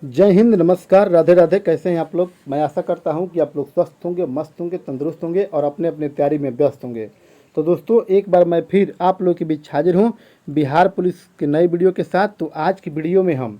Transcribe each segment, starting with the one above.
जय हिंद, नमस्कार, राधे राधे। कैसे हैं आप लोग? मैं आशा करता हूं कि आप लोग स्वस्थ होंगे, मस्त होंगे, तंदुरुस्त होंगे और अपने अपने तैयारी में व्यस्त होंगे। तो दोस्तों, एक बार मैं फिर आप लोगों के बीच हाजिर हूं बिहार पुलिस के नई वीडियो के साथ। तो आज की वीडियो में हम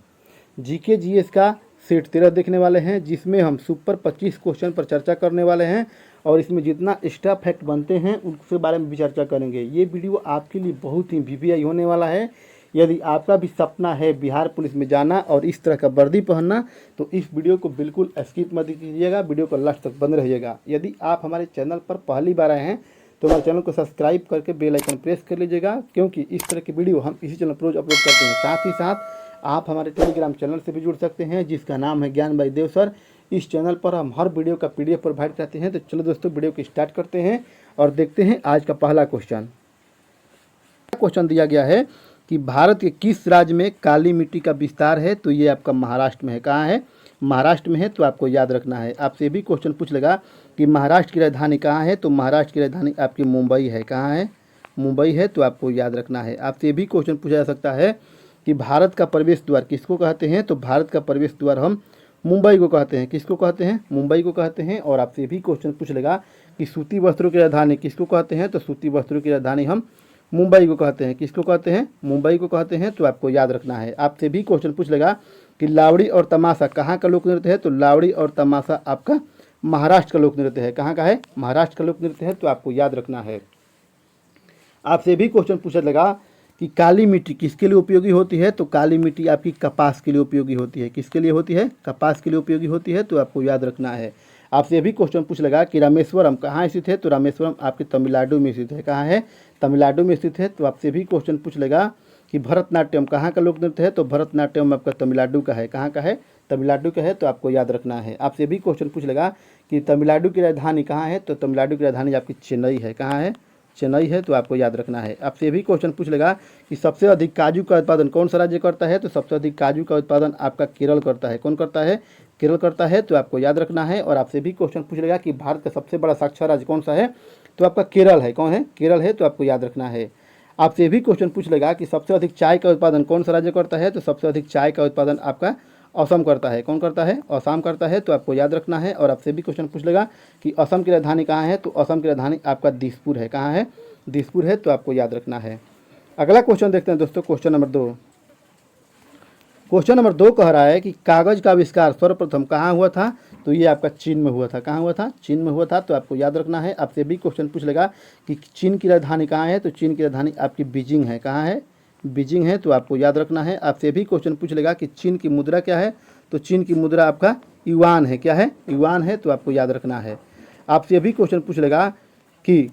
जीके जीएस का सेट 13 देखने वाले हैं, जिसमें हम सुपर 25 क्वेश्चन पर चर्चा करने वाले हैं और इसमें जितना एक्स्ट्रा फैक्ट बनते हैं उसके बारे में भी चर्चा करेंगे। ये वीडियो आपके लिए बहुत ही वीवीआई होने वाला है। यदि आपका भी सपना है बिहार पुलिस में जाना और इस तरह का वर्दी पहनना, तो इस वीडियो को बिल्कुल स्किप मत कीजिएगा, वीडियो को लास्ट तक बंद रहिएगा। यदि आप हमारे चैनल पर पहली बार आए हैं तो हमारे चैनल को सब्सक्राइब करके बेल आइकन प्रेस कर लीजिएगा, क्योंकि इस तरह की वीडियो हम इसी चैनल पर रोज अपलोड करते हैं। साथ ही साथ आप हमारे टेलीग्राम चैनल से भी जुड़ सकते हैं, जिसका नाम है ज्ञान भाई देव सर। इस चैनल पर हम हर वीडियो का पीडीएफ प्रोवाइड करते हैं। तो चलो दोस्तों, वीडियो को स्टार्ट करते हैं और देखते हैं आज का पहला क्वेश्चन। क्वेश्चन दिया गया है कि भारत के किस राज्य में काली मिट्टी का विस्तार है? तो ये आपका महाराष्ट्र में है। कहाँ है? महाराष्ट्र में है। तो आपको याद रखना है। आपसे ये भी क्वेश्चन पूछ लेगा कि महाराष्ट्र की राजधानी कहाँ है? तो महाराष्ट्र की राजधानी आपकी मुंबई है। कहाँ है? मुंबई है। तो आपको याद रखना है। आपसे ये भी क्वेश्चन पूछा जा सकता है कि भारत का प्रवेश द्वार किसको कहते हैं? तो भारत का प्रवेश द्वार हम मुंबई को कहते हैं। किसको कहते हैं? मुंबई को कहते हैं। और आपसे भी क्वेश्चन पूछ लेगा कि सूती वस्त्रों की राजधानी किसको कहते हैं? तो सूती वस्त्रों की राजधानी हम मुंबई को कहते हैं। किसको कहते हैं? मुंबई को कहते हैं। तो आपको याद रखना है। आपसे भी क्वेश्चन पूछ लेगा कि लावड़ी और तमाशा कहाँ का लोक नृत्य है? तो लावड़ी और तमाशा आपका महाराष्ट्र का लोक नृत्य है। कहाँ का है? महाराष्ट्र का लोक नृत्य है। तो आपको याद रखना है। आपसे भी क्वेश्चन पूछा लगा कि काली मिट्टी किसके लिए उपयोगी होती है? तो काली मिट्टी आपकी कपास के लिए उपयोगी होती है। किसके लिए होती है? कपास के लिए उपयोगी होती है। तो आपको याद रखना है। आपसे ये भी क्वेश्चन पूछ लगा कि रामेश्वरम कहाँ स्थित है? तो रामेश्वरम आपके तमिलनाडु में स्थित है। कहाँ है? तमिलनाडु में स्थित है। तो आपसे भी क्वेश्चन पूछ लेगा कि भरतनाट्यम कहाँ का लोक नृत्य है? तो भरतनाट्यम आपका तमिलनाडु का है। कहाँ का है? तमिलनाडु का है। तो आपको याद रखना है। आपसे भी क्वेश्चन पूछ लेगा कि तमिलनाडु की राजधानी कहाँ है? तो तमिलनाडु की राजधानी आपकी चेन्नई है। कहाँ है? चेन्नई है। तो आपको याद रखना है। आपसे ये भी क्वेश्चन पूछ लेगा कि सबसे अधिक काजू का उत्पादन कौन सा राज्य करता है? तो सबसे अधिक काजू का उत्पादन आपका केरल करता है। कौन करता है? केरल करता है। तो आपको याद रखना है। और आपसे भी क्वेश्चन पूछ लेगा कि भारत का सबसे बड़ा साक्षर राज्य कौन सा है? तो आपका केरल है। कौन है? केरल है। तो आपको याद रखना है। आपसे भी क्वेश्चन पूछ लेगा कि सबसे अधिक चाय का उत्पादन कौन सा राज्य करता है? तो सबसे अधिक चाय का उत्पादन आपका असम करता है। कौन करता है? असम करता है। तो आपको याद रखना है। और आपसे भी क्वेश्चन पूछ लेगा कि असम की राजधानी कहाँ है? तो असम की राजधानी आपका दिसपुर है। कहाँ है? दिसपुर है। तो आपको याद रखना है। अगला क्वेश्चन देखते हैं दोस्तों, क्वेश्चन नंबर 2। क्वेश्चन नंबर 2 कह रहा है कि कागज का आविष्कार सर्वप्रथम कहाँ हुआ था? तो ये आपका चीन में हुआ था। कहाँ हुआ था? चीन में हुआ था। तो आपको याद रखना है। आपसे भी क्वेश्चन पूछ लेगा कि चीन की राजधानी कहाँ है? तो चीन की राजधानी आपकी बीजिंग है। कहाँ है? बीजिंग है। तो आपको याद रखना है। आपसे भी क्वेश्चन पूछ लेगा कि चीन की मुद्रा क्या है? तो चीन की मुद्रा आपका युआन है। क्या है? युआन है। तो आपको याद रखना है। आपसे भी क्वेश्चन पूछ लेगा कि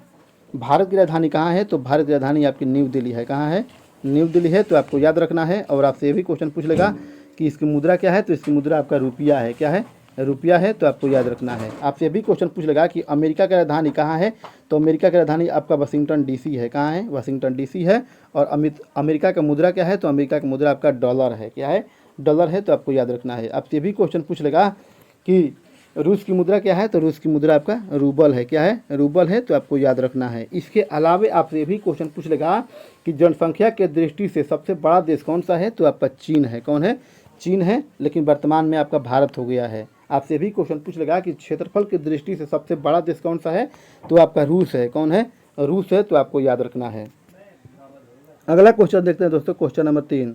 भारत की राजधानी कहाँ है? तो भारत की राजधानी आपकी न्यू दिल्ली है। कहाँ है? न्यू दिल्ली है। तो आपको याद रखना है। और आपसे ये भी क्वेश्चन पूछ लेगा कि इसकी मुद्रा क्या है? तो इसकी मुद्रा आपका रुपया है। क्या है? रुपया है। तो आपको याद रखना है। आपसे भी क्वेश्चन पूछ लेगा कि अमेरिका की राजधानी कहाँ है? तो अमेरिका की राजधानी आपका वाशिंगटन डीसी है। कहाँ है? वाशिंगटन डीसी है। और अमेरिका का मुद्रा क्या है? तो अमेरिका का मुद्रा आपका डॉलर है। क्या है? डॉलर है। तो आपको याद रखना है। आपसे भी क्वेश्चन पूछ लेगा कि रूस की मुद्रा क्या है? तो रूस की मुद्रा आपका रूबल है। क्या है? रूबल है। तो आपको याद रखना है। इसके अलावा आपसे भी क्वेश्चन पूछ लेगा कि जनसंख्या के दृष्टि से सबसे बड़ा देश कौन सा है? तो आपका चीन है। कौन है? चीन है। लेकिन वर्तमान में आपका भारत हो गया है। आपसे भी क्वेश्चन पूछ लेगा कि क्षेत्रफल की दृष्टि से सबसे बड़ा देश कौन सा है? तो आपका रूस है। कौन है? रूस है। तो आपको याद रखना है। अगला क्वेश्चन देखते हैं दोस्तों, क्वेश्चन नंबर 3।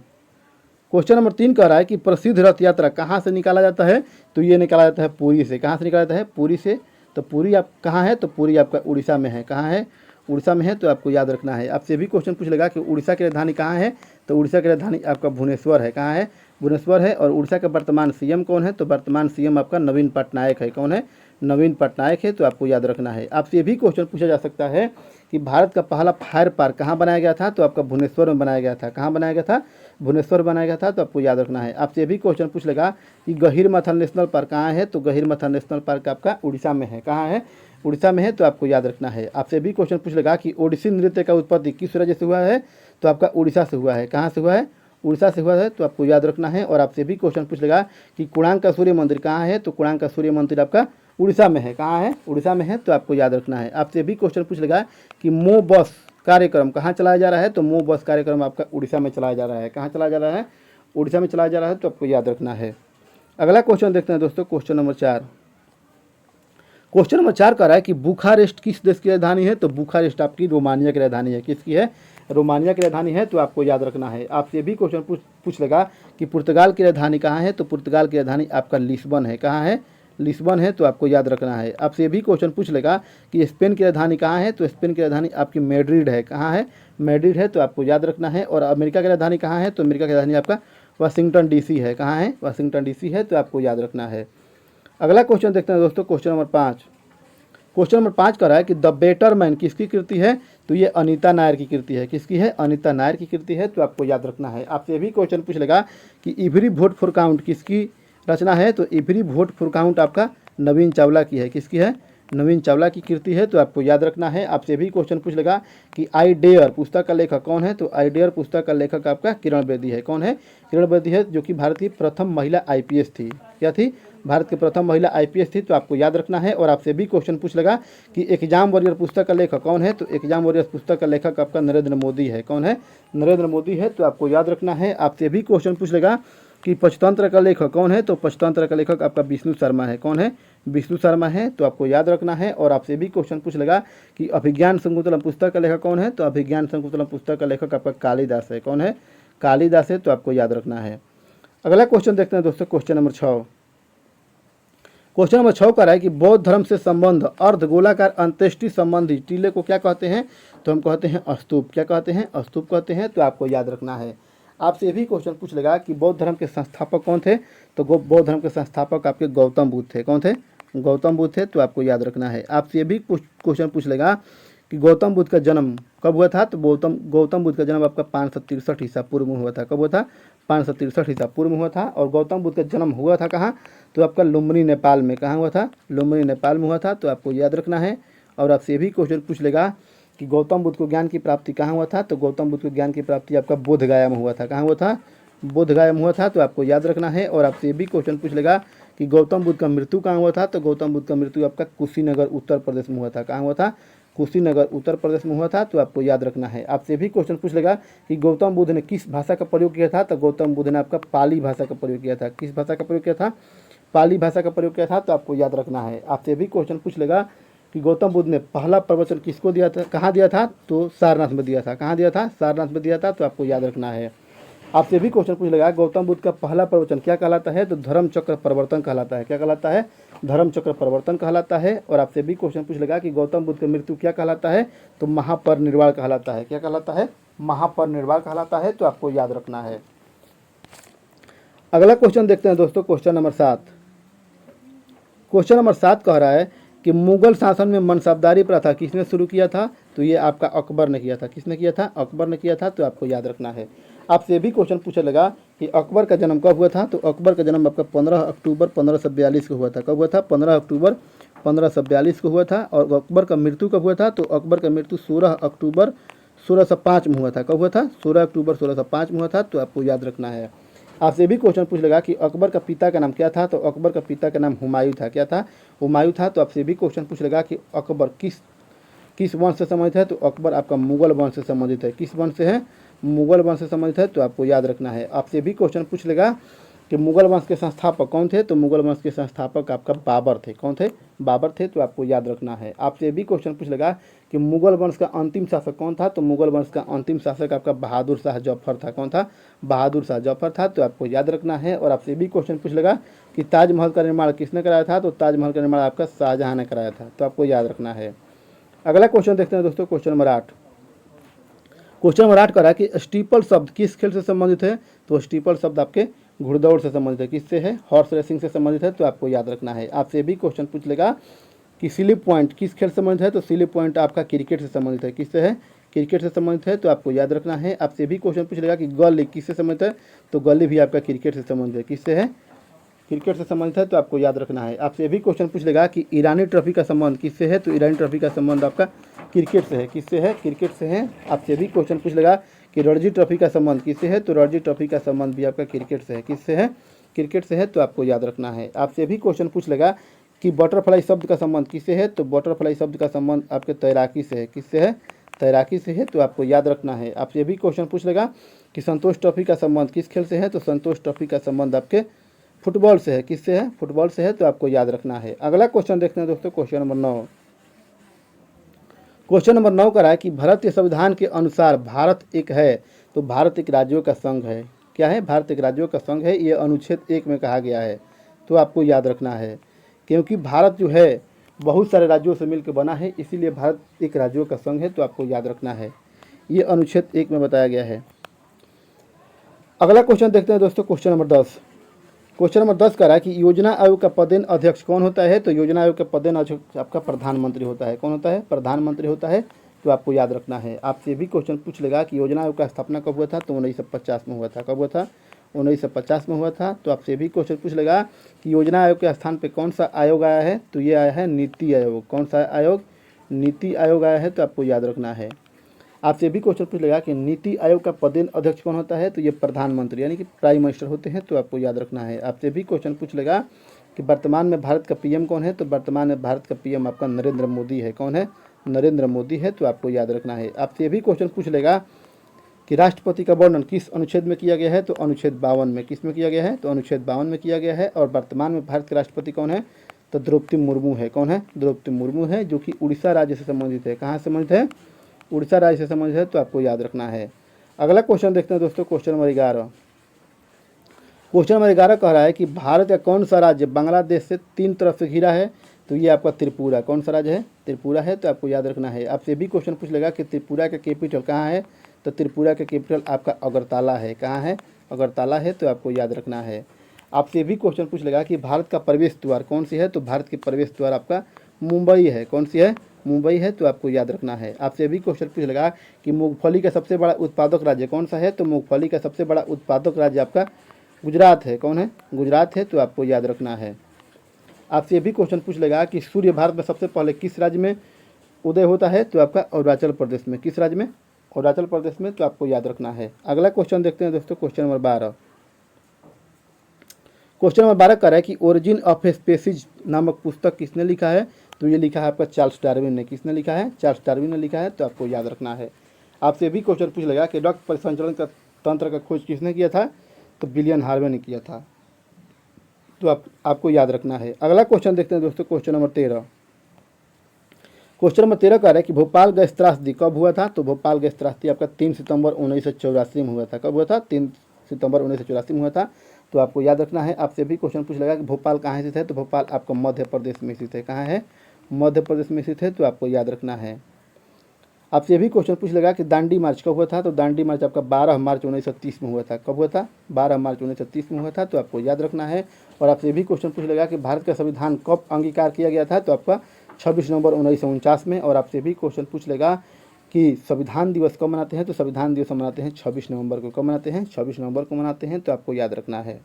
क्वेश्चन नंबर 3 कह रहा है कि प्रसिद्ध रथ यात्रा कहाँ से निकाला जाता है? तो ये निकाला जाता है पुरी से। कहाँ से निकाला जाता है? पुरी से। तो पुरी आप कहाँ है? तो पुरी आपका उड़ीसा में है। कहाँ है? उड़ीसा में है। तो आपको याद रखना है। आपसे भी क्वेश्चन पूछ लेगा कि उड़ीसा की राजधानी कहाँ है? तो उड़ीसा की राजधानी आपका भुवनेश्वर है। कहाँ है? भुवनेश्वर है। और उड़ीसा का वर्तमान सीएम कौन है? तो वर्तमान सीएम आपका नवीन पटनायक है। कौन है? नवीन पटनायक है। तो आपको याद रखना है। आपसे ये भी क्वेश्चन पूछा जा सकता है कि भारत का पहला फायर पार्क कहाँ बनाया गया था? तो आपका भुवनेश्वर में बनाया गया था। कहाँ बनाया गया था? भुवनेश्वर बनाया गया था। तो आपको याद रखना है। आपसे ये भी क्वेश्चन पूछ लेगा कि गहीरमथा नेशनल पार्क कहाँ है? तो गहीरमथा नेशनल पार्क आपका उड़ीसा में है। कहाँ है? उड़ीसा में है। तो आपको याद रखना है। आपसे भी क्वेश्चन पूछ लेगा कि ओडिसी नृत्य का उत्पत्ति किस राज्य से हुआ है? तो आपका उड़ीसा से हुआ है। कहाँ से हुआ है? उड़ीसा से हुआ है। तो आपको याद रखना है। और आपसे भी क्वेश्चन पूछ लेगा कि कोणार्क का सूर्य मंदिर कहाँ है? तो कोणार्क का सूर्य मंदिर आपका उड़ीसा में है। कहाँ है? उड़ीसा में है। तो आपको याद रखना है। आपसे भी क्वेश्चन पूछ लेगा कि मो बस कार्यक्रम कहाँ चलाया जा रहा है? तो मो बस कार्यक्रम आपका उड़ीसा में चलाया जा रहा है। कहाँ चलाया जा रहा है? उड़ीसा में चलाया जा रहा है। तो आपको याद रखना है। अगला क्वेश्चन देखते हैं दोस्तों, क्वेश्चन नंबर 4। क्वेश्चन नंबर 4 कह रहा है कि बुखारेस्ट किस देश की राजधानी है? तो बुखारेस्ट आपकी रोमानिया की राजधानी है। किसकी है? रोमानिया की राजधानी है। तो आपको याद रखना है। आपसे ये भी क्वेश्चन पूछ लेगा कि पुर्तगाल की राजधानी कहाँ है? तो पुर्तगाल की राजधानी आपका लिस्बन है। कहाँ है? लिस्बन है। तो आपको याद रखना है। आपसे ये भी क्वेश्चन पूछ लेगा कि स्पेन की राजधानी कहाँ है? तो स्पेन की राजधानी आपकी मैड्रिड है। कहाँ है? मैड्रिड है। तो आपको याद रखना है। और अमेरिका की राजधानी कहाँ है? तो अमेरिका की राजधानी आपका वाशिंगटन डीसी है। कहाँ है? वाशिंगटन डीसी है। तो आपको याद रखना है। अगला क्वेश्चन देखते हैं दोस्तों, क्वेश्चन नंबर 5। क्वेश्चन नंबर 5 कह रहा है कि द बेटर मैन किसकी कृति है? तो ये अनीता नायर की कृति है। किसकी है? अनीता नायर की कृति है। तो आपको याद रखना है। आपसे भी क्वेश्चन पूछ लेगा कि एवरी वोट फॉर काउंट किसकी रचना है? तो एवरी वोट फॉर काउंट आपका नवीन चावला की है। किसकी है? नवीन चावला की कृति है। तो आपको याद रखना है। आपसे भी क्वेश्चन पूछ लेगा कि आई डेयर पुस्तक का लेखक कौन है? तो आई डेयर पुस्तक का लेखक आपका किरण बेदी है। कौन है? किरण बेदी है, जो कि भारत की प्रथम महिला आईपीएस थी। क्या थी? भारत की प्रथम महिला आईपीएस थी। तो आपको याद रखना है। और आपसे भी क्वेश्चन पूछ लेगा कि एग्जाम वॉरियर पुस्तक का लेखक कौन है? तो एग्जाम वॉरियर पुस्तक का लेखक आपका नरेंद्र मोदी है। कौन है? नरेंद्र मोदी है। तो आपको याद रखना है। आपसे भी क्वेश्चन पूछ लेगा कि पंचतंत्र का लेखक कौन है? तो पंचतंत्र का लेखक आपका विष्णु शर्मा है। कौन है? विष्णु शर्मा है। तो आपको याद रखना है। और आपसे भी क्वेश्चन पूछ लेगा कि अभिज्ञान शकुंतलम पुस्तक का लेखक कौन है? तो अभिज्ञान शकुंतलम पुस्तक का लेखक आपका कालिदास है। कौन है? कालिदास है। तो आपको याद रखना है। अगला क्वेश्चन देखते हैं दोस्तों, क्वेश्चन नंबर 6। क्वेश्चन नंबर 6 का है कि बौद्ध धर्म से संबंध अर्धगोलाकार अंत्येष्टि संबंधी टीले को क्या कहते हैं? तो हम कहते हैं स्तूप। क्या कहते हैं? स्तूप कहते हैं। तो आपको याद रखना है। आपसे ये भी क्वेश्चन पूछ लेगा कि बौद्ध धर्म के संस्थापक कौन थे? तो बौद्ध धर्म के संस्थापक आपके गौतम बुद्ध थे। कौन थे? गौतम बुद्ध थे। तो आपको याद रखना है। आपसे ये भी क्वेश्चन पूछ लेगा कि गौतम बुद्ध का जन्म कब हुआ था? तो गौतम बुद्ध का जन्म आपका 563 ईसा पूर्व में हुआ था। कब हुआ था? 563 ईसा पूर्व में हुआ था। और गौतम बुद्ध का जन्म हुआ था कहाँ? तो आपका लुम्बिनी नेपाल में। कहाँ हुआ था? लुम्बिनी नेपाल में हुआ था। तो आपको याद रखना है। और आपसे भी क्वेश्चन पूछ लेगा कि गौतम बुद्ध को ज्ञान की प्राप्ति कहाँ हुआ था? तो गौतम बुद्ध को ज्ञान की प्राप्ति आपका बोध गया में हुआ था। कहाँ हुआ था? बोध गया में हुआ था। तो आपको याद रखना है। और आपसे भी क्वेश्चन पूछ लेगा कि गौतम बुद्ध का मृत्यु कहाँ हुआ था? तो गौतम बुद्ध का मृत्यु आपका कुशीनगर उत्तर प्रदेश में हुआ था। कहाँ हुआ था? कुशीनगर उत्तर प्रदेश में हुआ था। तो आपको याद रखना है। आपसे भी क्वेश्चन पूछ लेगा कि गौतम बुद्ध ने किस भाषा का प्रयोग किया था? तो गौतम बुद्ध ने आपका पाली भाषा का प्रयोग किया था। किस भाषा का प्रयोग किया था? पाली भाषा का प्रयोग किया था। तो आपको याद रखना है। आपसे भी क्वेश्चन पूछ लेगा कि गौतम बुद्ध ने पहला प्रवचन किसको दिया था? कहाँ दिया था? तो सारनाथ में दिया था। कहाँ दिया था? सारनाथ में दिया था। तो आपको याद रखना है। आपसे भी क्वेश्चन पूछ लेगा गौतम बुद्ध का पहला प्रवचन क्या कहलाता है? तो धर्म चक्र परिवर्तन कहलाता है। क्या कहलाता है? धर्म चक्र परिवर्तन कहलाता है। और आपसे भी क्वेश्चन पूछ लेगा कि गौतम बुद्ध का मृत्यु क्या कहलाता है? तो महापरिनिर्वाण कहलाता है। क्या कहलाता है? महापरिनिर्वाण कहलाता है। तो आपको याद रखना है। अगला क्वेश्चन देखते हैं दोस्तों, क्वेश्चन नंबर 7। क्वेश्चन नंबर 7 कह रहा है कि मुगल शासन में मनसबदारी प्रथा किसने शुरू किया था? तो ये आपका अकबर ने किया था। किसने किया था? अकबर ने किया था। तो आपको याद रखना है। आपसे भी क्वेश्चन पूछा लगा कि अकबर का जन्म कब हुआ था? तो अकबर का जन्म आपका 15 अक्टूबर 1542 को हुआ था। कब हुआ था? 15 अक्टूबर 1542 को हुआ था। और अकबर का मृत्यु कब हुआ था? तो अकबर का मृत्यु 16 अक्टूबर 1605 में हुआ था। कब हुआ था? 16 अक्टूबर 1605 में हुआ था। तो आपको याद रखना है। आपसे भी क्वेश्चन पूछ लेगा कि अकबर का पिता का नाम क्या था? तो अकबर का पिता का नाम हुमायूं था। क्या था? हुमायूं था। तो आपसे भी क्वेश्चन पूछ लेगा कि अकबर किस वंश से संबंधित है? तो अकबर आपका मुगल वंश से संबंधित है। किस वंश से है? मुगल वंश से संबंधित है। तो आपको याद रखना है। आपसे भी क्वेश्चन पूछ लेगा कि मुगल वंश के संस्थापक कौन थे? तो मुगल वंश के संस्थापक आपका बाबर थे। कौन थे? बाबर थे। तो आपको याद रखना है। आपसे भी क्वेश्चन पूछ लेगा कि मुगल वंश का अंतिम शासक कौन था? तो मुगल वंश का अंतिम शासक आपका बहादुर शाह जफर था। कौन था? बहादुर शाह जफर था। तो आपको याद रखना है। और आपसे भी क्वेश्चन पूछ लेगा कि ताजमहल का निर्माण किसने कराया था? तो ताजमहल का निर्माण आपका शाहजहां ने कराया था। तो आपको याद रखना है। अगला क्वेश्चन देखते हैं दोस्तों, क्वेश्चन नंबर 8। क्वेश्चन नंबर 8 कह रहा है कि स्टीपल शब्द किस खेल से संबंधित है? तो स्टीपल शब्द आपके घुड़दौड़ से संबंधित है। किससे है? हॉर्स रेसिंग से संबंधित है। तो आपको याद रखना है। आपसे भी क्वेश्चन पूछ लेगा कि स्लिप पॉइंट किस खेल से संबंधित है? तो स्लिप पॉइंट आपका क्रिकेट से संबंधित है। किससे है? क्रिकेट से संबंधित है। तो आपको याद रखना है। आपसे भी क्वेश्चन पूछ लेगा कि गली किससे संबंधित है? तो गली भी आपका क्रिकेट से संबंधित है। किससे है? क्रिकेट से संबंधित है। तो आपको याद रखना है। आपसे भी क्वेश्चन पूछ लेगा कि ईरानी ट्रॉफी का संबंध किससे है? तो ईरानी ट्रॉफी का संबंध आपका क्रिकेट से है। किससे है? क्रिकेट से है। आपसे भी क्वेश्चन पूछ लेगा कि रणजी ट्रॉफी का संबंध किससे है? तो रणजी ट्रॉफी का संबंध भी आपका क्रिकेट से है। किससे है? क्रिकेट से है। तो आपको याद रखना है। आपसे भी क्वेश्चन पूछ लेगा कि बटरफ्लाई शब्द का संबंध किससे है? तो बटरफ्लाई शब्द का संबंध आपके तैराकी से है। किससे है? तैराकी से है। तो आपको याद रखना है। आपसे भी क्वेश्चन पूछ लेगा कि संतोष ट्रॉफी का संबंध किस खेल से है? तो संतोष ट्रॉफी का संबंध आपके फुटबॉल से है। किससे है? फुटबॉल से है, तो आपको याद रखना है। अगला क्वेश्चन देखते हैं दोस्तों, क्वेश्चन नंबर 9। क्वेश्चन नंबर 9 का रहा है कि भारतीय संविधान के अनुसार भारत एक है, तो भारत एक राज्यों का संघ है। क्या है? भारत एक राज्यों का संघ है, ये अनुच्छेद 1 में कहा गया है, तो आपको याद रखना है। क्योंकि भारत जो है बहुत सारे राज्यों से मिलकर बना है, इसीलिए भारत एक राज्यों का संघ है, तो आपको याद रखना है। ये अनुच्छेद 1 में बताया गया है। अगला क्वेश्चन देखते हैं दोस्तों, क्वेश्चन नंबर 10। क्वेश्चन नंबर 10 का रहा है कि योजना आयोग का पदेन अध्यक्ष कौन होता है? तो योजना आयोग का पदेन अध्यक्ष आपका प्रधानमंत्री होता है। कौन होता है? प्रधानमंत्री होता है, तो आपको याद रखना है। आपसे भी क्वेश्चन पूछ लेगा कि योजना आयोग का स्थापना कब हुआ था? तो 1950 में हुआ था। कब हुआ था? 1950 में हुआ था। तो आपसे भी क्वेश्चन पूछ लेगा कि योजना आयोग के स्थान पर कौन सा आयोग आया है? तो ये आया है नीति आयोग। कौन सा आयोग? नीति आयोग आया है, तो आपको याद रखना है। आपसे भी क्वेश्चन पूछ लेगा कि नीति आयोग का पदेन अध्यक्ष कौन होता है? तो ये प्रधानमंत्री यानी कि प्राइम मिनिस्टर होते हैं, तो आपको याद रखना है। आपसे भी क्वेश्चन पूछ लेगा कि वर्तमान में भारत का पीएम कौन है? तो वर्तमान में भारत का पीएम आपका नरेंद्र मोदी है। कौन है? नरेंद्र मोदी है, तो आपको याद रखना है। आपसे भी क्वेश्चन पूछ लेगा कि राष्ट्रपति का वर्णन किस अनुच्छेद में किया गया है? तो अनुच्छेद 52 में। किस में किया गया है? तो अनुच्छेद 52 में किया गया है। और वर्तमान में भारत के राष्ट्रपति कौन है? तो द्रौपदी मुर्मू है। कौन है? द्रौपदी मुर्मू है, जो कि उड़ीसा राज्य से संबंधित है। कहाँ से संबंधित है? उड़ीसा राज्य से संबंधित है, तो आपको याद रखना है। अगला क्वेश्चन देखते हैं दोस्तों, क्वेश्चन नंबर 11। क्वेश्चन नंबर 11 कह रहा है कि भारत का कौन सा राज्य बांग्लादेश से 3 तरफ से घिरा है? तो ये आपका त्रिपुरा। कौन सा राज्य है? त्रिपुरा है, तो आपको याद रखना है। आपसे भी क्वेश्चन पूछ लेगा कि त्रिपुरा का कैपिटल कहाँ है? तो त्रिपुरा का कैपिटल आपका अगरतला है। कहाँ है? अगरतला है, तो आपको याद रखना है। आपसे भी क्वेश्चन पूछ लेगा कि भारत का प्रवेश द्वार कौन सी है? तो भारत की प्रवेश द्वार आपका मुंबई है। कौन सी है? मुंबई है, तो आपको याद रखना है। आपसे भी क्वेश्चन पूछ लेगा कि मूंगफली का सबसे बड़ा उत्पादक राज्य कौन सा है? तो मूंगफली का सबसे बड़ा उत्पादक राज्य आपका गुजरात है। कौन है? गुजरात है, तो आपको याद रखना है। आपसे भी क्वेश्चन पूछ लेगा कि सूर्य भारत में सबसे पहले किस राज्य में उदय होता है? तो आपका अरुणाचल प्रदेश में। किस राज्य में? अरुणाचल प्रदेश में, तो आपको याद रखना है। अगला क्वेश्चन देखते हैं दोस्तों, क्वेश्चन नंबर 12। क्वेश्चन नंबर 12 कह रहा है कि ओरिजिन ऑफ स्पीसीज नामक पुस्तक किसने लिखा है? तो ये लिखा है आपका चार्ल्स डार्विन ने। किसने लिखा है? चार्ल्स डार्विन ने लिखा है, तो आपको याद रखना है। आपसे भी क्वेश्चन पूछ लेगा कि रक्त परिसंचरण का तंत्र का खोज किसने किया था? तो विलियम हार्वे ने किया था, तो आपको याद रखना है। अगला क्वेश्चन देखते हैं दोस्तों, क्वेश्चन नंबर 13। क्वेश्चन नंबर 13 कह रहा है कि भोपाल गैस त्रासदी कब हुआ था? तो भोपाल गैस त्रासदी आपका 3 सितंबर 1984 में हुआ था। कब हुआ था? 3 सितंबर 1984 में हुआ था, तो आपको याद रखना है। आपसे भी क्वेश्चन पूछ लेगा कि भोपाल कहाँ स्थित है? तो भोपाल आपका मध्य प्रदेश में स्थित है। कहाँ है? मध्य प्रदेश में स्थित है, तो आपको याद रखना है। आपसे भी क्वेश्चन पूछ लेगा कि दांडी मार्च कब हुआ था? तो दांडी मार्च आपका 12 मार्च 1930 में हुआ था। कब हुआ था? 12 मार्च 1930 में हुआ था, तो आपको याद रखना है। और आपसे भी क्वेश्चन पूछ लेगा कि भारत का संविधान कब अंगीकार किया गया था? तो आपका 26 नवंबर 1949 में। और आपसे भी क्वेश्चन पूछ लेगा कि संविधान दिवस कब मनाते हैं? तो संविधान दिवस मनाते हैं 26 नवंबर को। कब मनाते हैं? 26 नवंबर को मनाते हैं, तो आपको याद रखना है।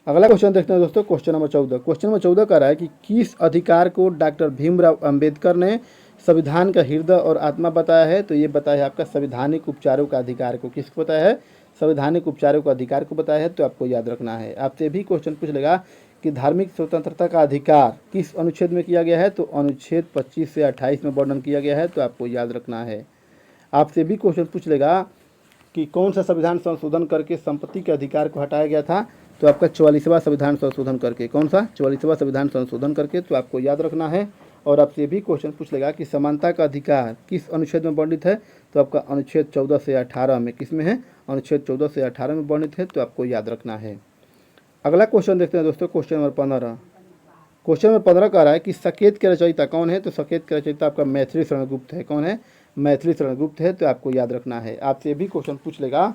अगला क्वेश्चन देखते हैं दोस्तों, क्वेश्चन नंबर 14। क्वेश्चन नंबर 14 कह रहा है कि किस अधिकार को डॉक्टर भीमराव अंबेडकर ने संविधान का हृदय और आत्मा बताया है? तो ये बताया है आपका संवैधानिक उपचारों का अधिकार को। किसको बताया है? संवैधानिक उपचारों का अधिकार को बताया है, तो आपको याद रखना है। आपसे भी क्वेश्चन पूछ लेगा कि धार्मिक स्वतंत्रता का अधिकार किस अनुच्छेद में किया गया है? तो अनुच्छेद 25 से 28 में वर्णन किया गया है, तो आपको याद रखना है। आपसे भी क्वेश्चन पूछ लेगा कि कौन सा संविधान संशोधन करके संपत्ति के अधिकार को हटाया गया था? तो आपका 44वां संविधान संशोधन करके। कौन सा? 44वां संविधान संशोधन करके, तो आपको याद रखना है। और आपसे भी क्वेश्चन पूछ लेगा कि समानता का अधिकार किस अनुच्छेद में वर्णित है? तो आपका अनुच्छेद 14 से 18 में। किस में है? अनुच्छेद 14 से 18 में वर्णित है, तो आपको याद रखना है। अगला क्वेश्चन देखते हैं दोस्तों, क्वेश्चन नंबर 15। क्वेश्चन नंबर 15 कह रहा है कि सकेत के रचयिता कौन है? तो सकेत के रचयिता आपका मैथिली शरण गुप्त है। कौन है? मैथिली शरण गुप्त है, तो आपको याद रखना है। आपसे भी क्वेश्चन पूछ लेगा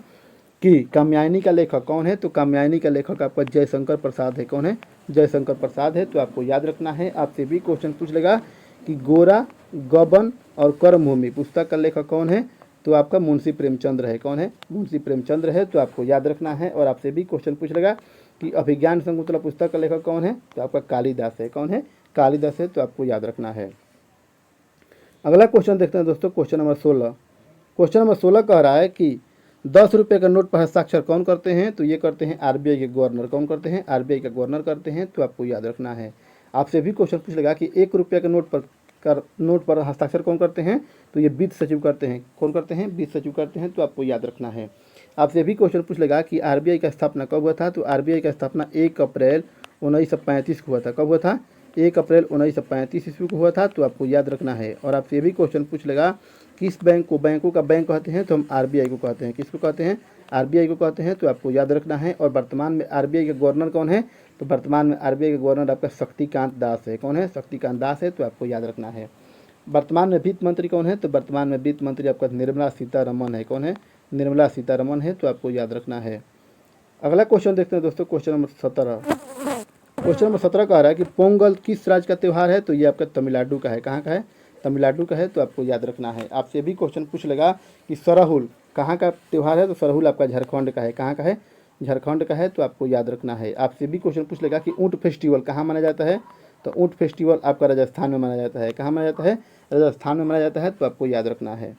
कि कात्यायनी का लेखक कौन है? तो कात्यायनी का लेखक आपका जयशंकर प्रसाद है। कौन है? जयशंकर प्रसाद है, तो आपको याद रखना है। आपसे भी क्वेश्चन पूछ लेगा कि गोरा, गबन और कर्मभूमि पुस्तक का लेखक कौन है? तो आपका मुंशी प्रेमचंद्र है। कौन है? मुंशी प्रेमचंद्र है, तो आपको याद रखना है। और आपसे भी क्वेश्चन पूछ लेगा कि अभिज्ञान शकुंतला पुस्तक का लेखक कौन है? तो आपका कालिदास है। कौन है? कालिदास है, तो आपको याद रखना है। अगला क्वेश्चन देखते हैं दोस्तों, क्वेश्चन नंबर 16। क्वेश्चन नंबर 16 कह रहा है कि 10 रुपये का नोट पर हस्ताक्षर कौन करते हैं? तो ये करते हैं आरबीआई के गवर्नर। कौन करते हैं? आरबीआई के गवर्नर करते हैं, तो आपको याद रखना है। आपसे भी क्वेश्चन पूछ लेगा कि 1 रुपये के नोट पर हस्ताक्षर कौन करते हैं? तो ये वित्त सचिव करते हैं। कौन करते हैं? वित्त सचिव करते हैं, तो आपको याद रखना है। आपसे भी क्वेश्चन पूछ लेगा कि आरबीआई का स्थापना कब हुआ था, तो आरबीआई का स्थापना 1 अप्रैल 1935 को हुआ था। कब हुआ था? 1 अप्रैल 1935 ईस्वी को हुआ था, तो आपको याद रखना है। और आपसे भी क्वेश्चन पूछ लेगा किस बैंक को बैंकों का बैंक कहते हैं, तो हम आरबीआई को कहते हैं। किसको कहते हैं? आरबीआई को कहते हैं, तो आपको याद रखना है। और वर्तमान में आरबीआई के गवर्नर कौन है, तो वर्तमान में आरबीआई के गवर्नर आपका शक्तिकांत दास है। कौन है? शक्तिकांत दास है, तो आपको याद रखना है। वर्तमान में वित्त मंत्री कौन है, तो वर्तमान में वित्त मंत्री आपका निर्मला सीतारमन है। कौन है? निर्मला सीतारमन है, तो आपको याद रखना है। अगला क्वेश्चन देखते हैं दोस्तों, क्वेश्चन नंबर 17। क्वेश्चन नंबर 17 कह रहा है कि पोंगल किस राज्य का त्यौहार है, तो ये आपका तमिलनाडु का है। कहाँ का है? तमिलनाडु का है, तो आपको याद रखना है। आपसे भी क्वेश्चन पूछ लेगा कि सरहुल कहाँ का त्यौहार है, तो सरहुल आपका झारखंड का है। कहाँ का है? झारखंड का है, तो आपको याद रखना है। आपसे भी क्वेश्चन पूछ लेगा कि ऊँट फेस्टिवल कहाँ माना जाता है, तो ऊँट फेस्टिवल आपका राजस्थान में माना जाता है। कहाँ माना जाता है? राजस्थान में माना जाता है, तो आपको याद रखना है।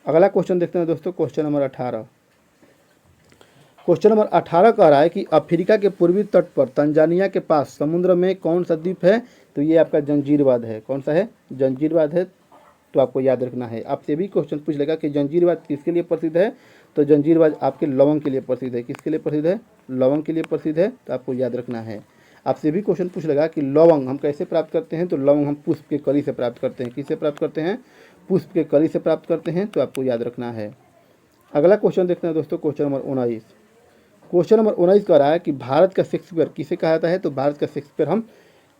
अगला क्वेश्चन देखते हैं दोस्तों, क्वेश्चन नंबर 18। क्वेश्चन नंबर 18 कह रहा है कि अफ्रीका के पूर्वी तट पर तंजानिया के पास समुद्र में कौन सा द्वीप है, तो ये आपका जंजीरवाद है। कौन सा है? जंजीरवाद है, तो आपको याद रखना है। आपसे भी क्वेश्चन पूछ लेगा कि जंजीरवाद किसके लिए प्रसिद्ध है, तो जंजीरवाद आपके लवंग के लिए प्रसिद्ध है। किसके लिए प्रसिद्ध है? लवंग के लिए प्रसिद्ध है, तो आपको याद रखना है। आपसे भी क्वेश्चन पूछ लेगा कि लवंग हम कैसे प्राप्त करते हैं, तो लवंग हम पुष्प के कली से प्राप्त करते हैं। किससे प्राप्त करते हैं? पुष्प के कली से प्राप्त करते हैं, तो आपको याद रखना है। अगला क्वेश्चन देखते हैं दोस्तों, क्वेश्चन नंबर 19। क्वेश्चन नंबर 19 कह रहा है कि भारत का शेक्सपियर किसे कहा जाता है, तो भारत का शेक्सपियर हम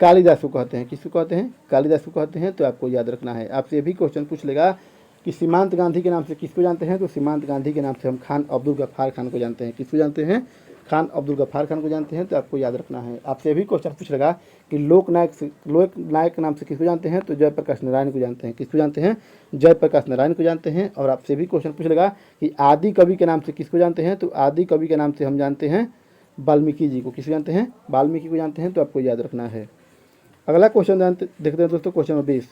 कालिदास को कहते हैं। किसको कहते हैं? कालिदास को कहते हैं, तो आपको याद रखना है। आपसे ये भी क्वेश्चन पूछ लेगा कि सीमांत गांधी के नाम से किसको जानते हैं, तो सीमांत गांधी के नाम से हम खान अब्दुल गफ्फार खान को जानते हैं। किसको जानते हैं? खान अब्दुल गफ्फार खान को जानते हैं, तो आपको याद रखना है। आपसे भी क्वेश्चन पूछ लेगा कि लोकनायक के नाम से किसको जानते हैं, तो जयप्रकाश नारायण को जानते हैं। किसको जानते हैं? जयप्रकाश नारायण को जानते हैं। और आपसे भी क्वेश्चन पूछ लेगा कि आदि कवि के नाम से किसको जानते हैं, तो आदि कवि के नाम से हम जानते हैं वाल्मीकि जी को। किसको जानते हैं? वाल्मीकि को जानते हैं, तो आपको याद रखना है। अगला क्वेश्चन देखते हैं दोस्तों, क्वेश्चन नंबर 20।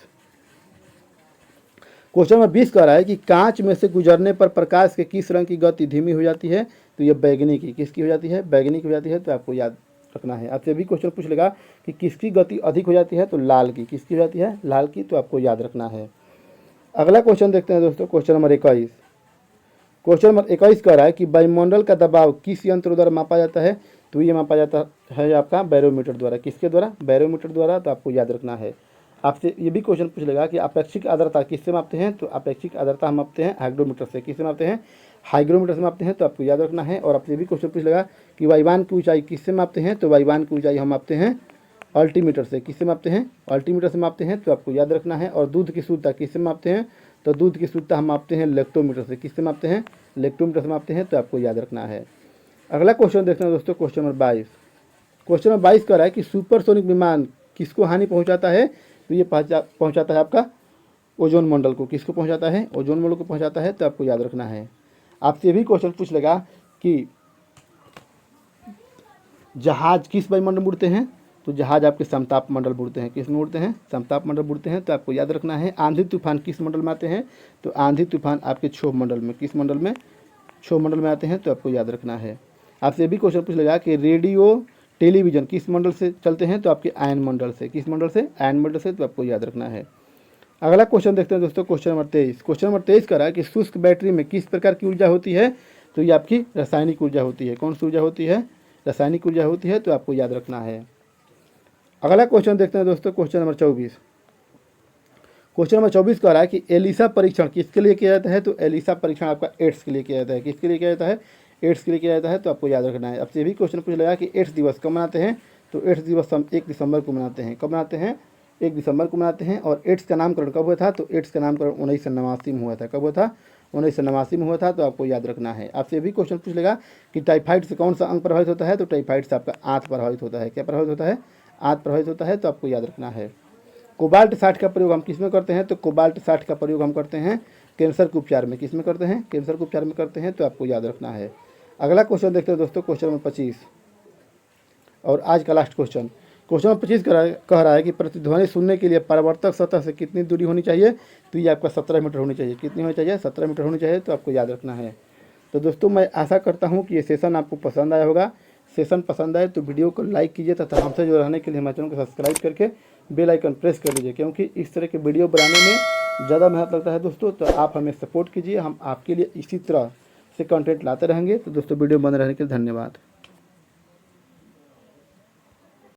क्वेश्चन नंबर 20 कह रहा है कि कांच में से गुजरने पर प्रकाश के किस रंग की गति धीमी हो जाती है, तो ये बैगनी की। किसकी हो जाती है? बैगनी की हो जाती है, तो आपको याद रखना है। आपसे भी क्वेश्चन पूछ लेगा कि किसकी गति अधिक हो जाती है, तो लाल की। किसकी हो जाती है? लाल की, तो आपको याद रखना है। अगला क्वेश्चन देखते हैं दोस्तों, क्वेश्चन नंबर 21। क्वेश्चन नंबर 21 कह रहा है कि वायुमंडल का दबाव किस यंत्र द्वारा मापा जाता है, तो ये मापा जाता है आपका बैरोमीटर द्वारा। किसके द्वारा? बैरोमीटर द्वारा, तो आपको याद रखना है। आपसे ये भी क्वेश्चन पूछ लेगा कि अपेक्षिक आर्द्रता किससे मापते हैं, तो अपेक्षिक आर्द्रता हम मापते हैं हाइग्रोमीटर से। किससे मापते हैं? हाइग्रोमीटर से मापते हैं, तो आपको याद रखना है। और आपसे भी क्वेश्चन पूछ लेगा कि वायुयान की ऊंचाई किससे मापते हैं, तो वायुयान की ऊंचाई हम मापते हैं अल्टीमीटर से। किससे मापते हैं? अल्टीमीटर से मापते हैं, तो आपको याद रखना है। और दूध की शुद्धता किससे मापते हैं, तो दूध की शुद्धता हम मापते हैं लेक्टोमीटर से। किससे मापते हैं? लेक्टोमीटर से मापते हैं, तो आपको याद रखना है। अगला क्वेश्चन देखते हैं दोस्तों, क्वेश्चन नंबर 22। क्वेश्चन नंबर 22 कह रहा है कि सुपरसोनिक विमान किसको हानि पहुंचाता है, तो ये पहुंचाता है आपका ओजोन मंडल को। किसको पहुंचाता है? ओजोन मंडल को पहुंचाता है, तो आपको याद रखना है। आपसे भी क्वेश्चन पूछ लेगा कि जहाज किस वायुमंडल में उड़ते हैं, तो जहाज आपके समताप मंडल में उड़ते हैं। किस में उड़ते हैं? समताप मंडल में उड़ते हैं, तो आपको याद रखना है। आंधी तूफान किस मंडल में आते हैं, तो आंधी तूफान आपके क्षोभ मंडल में। किस मंडल में? क्षोभ मंडल में आते हैं, तो आपको याद रखना है। आपसे भी क्वेश्चन पूछ लेगा कि रेडियो टेलीविजन किस मंडल से चलते हैं, तो आपके आयन मंडल से। किस मंडल से? आयन मंडल से, तो आपको याद रखना है। अगला क्वेश्चन देखते हैं दोस्तों, क्वेश्चन नंबर 23। क्वेश्चन नंबर 23 कह रहा है कि शुष्क बैटरी में किस प्रकार की ऊर्जा होती है, तो ये आपकी रासायनिक ऊर्जा होती है। कौन सी ऊर्जा होती है? रासायनिक ऊर्जा होती है, तो आपको याद रखना है। अगला क्वेश्चन देखते हैं दोस्तों, क्वेश्चन नंबर 24। क्वेश्चन नंबर 24 कह रहा है कि एलिसा परीक्षण किसके लिए किया जाता है, तो एलिसा परीक्षण आपका एड्स के लिए किया जाता है। किसके लिए किया जाता है? एड्स के लिए किया जाता है, तो आपको याद रखना है। आपसे भी क्वेश्चन पूछ लेगा कि एड्स दिवस कब मनाते हैं, तो एड्स दिवस हम 1 दिसंबर को मनाते हैं। कब मनाते हैं? 1 दिसंबर को मनाते हैं। और एड्स का नामकरण कब हुआ था, तो एड्स का नामकरण 1989 में हुआ था। कब हुआ था? 1989 में हुआ था, तो आपको याद रखना है। आपसे भी क्वेश्चन पूछ लेगा कि टाइफाइड से कौन सा अंग प्रभावित होता है, तो टाइफाइड से आपका आंत प्रभावित होता है। क्या प्रभावित होता है? आंत प्रभावित होता है, तो आपको याद रखना है। कोबाल्ट 60 का प्रयोग हम किस में करते हैं, तो कोबाल्ट 60 का प्रयोग हम करते हैं कैंसर के उपचार में। किस में करते हैं? कैंसर के उपचार में करते हैं, तो आपको याद रखना है। अगला क्वेश्चन देखते हैं दोस्तों, क्वेश्चन नंबर 25 और आज का लास्ट क्वेश्चन। क्वेश्चन नंबर 25 कह रहा है कि प्रतिध्वनि सुनने के लिए परावर्तक सतह से कितनी दूरी होनी चाहिए, तो ये आपका 17 मीटर होनी चाहिए। कितनी होनी चाहिए? 17 मीटर होनी चाहिए, तो आपको याद रखना है। तो दोस्तों मैं आशा करता हूँ कि ये सेशन आपको पसंद आया होगा। सेशन पसंद आए तो वीडियो को लाइक कीजिए तथा हमसे जुड़े रहने के लिए हमारे चैनल को सब्सक्राइब करके बेल आइकन प्रेस कर लीजिए, क्योंकि इस तरह के वीडियो बनाने में ज़्यादा मेहनत लगता है दोस्तों। तो आप हमें सपोर्ट कीजिए, हम आपके लिए इसी तरह से कंटेंट लाते रहेंगे। तो दोस्तों वीडियो बंद रहने के लिए धन्यवाद।